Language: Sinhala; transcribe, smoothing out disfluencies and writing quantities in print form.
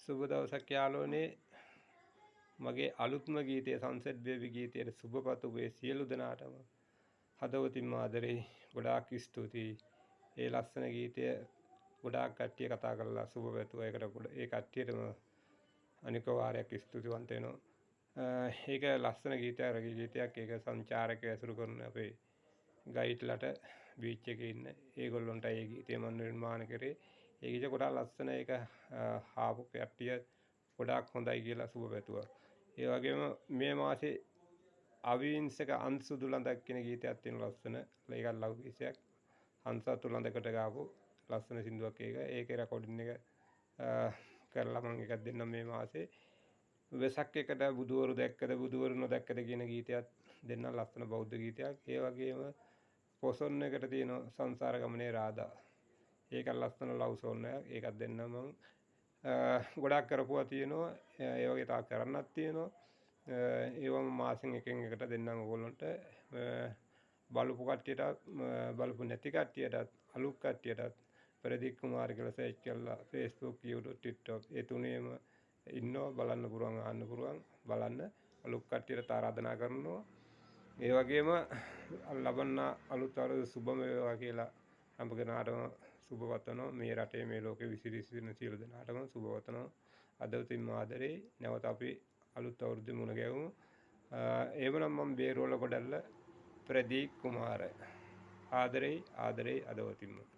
සුබ දවසක් යාළුවනේ. මගේ අලුත්ම ගීතය සන්සෙට් බේබි ගීතයට සුබපතුගේ සියලු දෙනාටම හදවතින්ම ආදරේ. ගොඩාක් ස්තුතියි. ඒ ලස්සන ගීතය ගොඩාක් කට්ටිය කතා කරලා සුබ පැතුවා. ඒකට ඒ කට්ටියටම අනික වාරයක් ස්තුතිවන්ත වෙනවා. ඒක ලස්සන ගීතයක්, රගී ගීතයක්. ඒක සංචාරකය ඇසුරු කරන අපේ ගයිඩ්ලට බීච් එකේ ඉන්න ඒගොල්ලොන්ට ඒ ගීතය මම නිර්මාණය කරේ. ඒ ගීතය ගොඩාක් ලස්සන. ඒක ආපු කට්ටිය ගොඩාක් හොඳයි කියලා සුබ පැතුවා. ඒ වගේම මේ මාසේ අවිහිංසක අංශු දුලඳක් කියන ගීතයක් තියෙන ලස්සන. ඒක ලව් ගීතයක්. හංසා තුලඳකට ගාපු ලස්සන සින්දුවක් ඒක. ඒකේ රෙකෝඩින් එක කරලා මම එකක් දෙන්නම් මේ මාසේ. වෙසක් එකට බුදුවරු දැක්කද බුදුවරු නොදැක්කද කියන ගීතයක් දෙන්න ලස්සන බෞද්ධ ගීතයක්. ඒ වගේම පොසොන් එකට තියෙන සංසාර ගමනේ රාදා. ඒක ලස්සන ලව් සෝන් එකක්. ඒකත් දෙන්නම් මම. ගොඩාක් කරපුවා තියෙනවා. ඒ වගේ තා කරන්නත් තියෙනවා. ඒවම මාසෙන් එකෙන් එකට දෙන්නම් ඔයගොල්ලන්ට. බලපු කට්ටියටත් බලපු නැති කට්ටියටත් අලුත් කට්ටියටත් ප්‍රදීප් කුමාර කියලා සර්ච් කරලා Facebook YouTube TikTok ඒ තුනේම ඉන්නවා. බලන්න පුළුවන්, අහන්න පුළුවන්. බලන්න අලුත් කට්ටියට ආරාධනා කරනවා. ඒ වගේම ලබන අලුත් අවුරුදු සුබම වේවා කියලා හැම කෙනාටම සුබ වතනවා. මේ රටේ මේ ලෝකෙ විසිරින සියලු දෙනාටම සුබ වතනවා. අදවතින්ම ආදරේ. නැවත අපි අලුත් අවුරුද්දේ මුණ ගැහුමු. එහෙමනම් මම බේරුවල ගොඩැල්ල ප්‍රදීප් කුමාර. ආදරේ ආදරේ අදවතින්ම.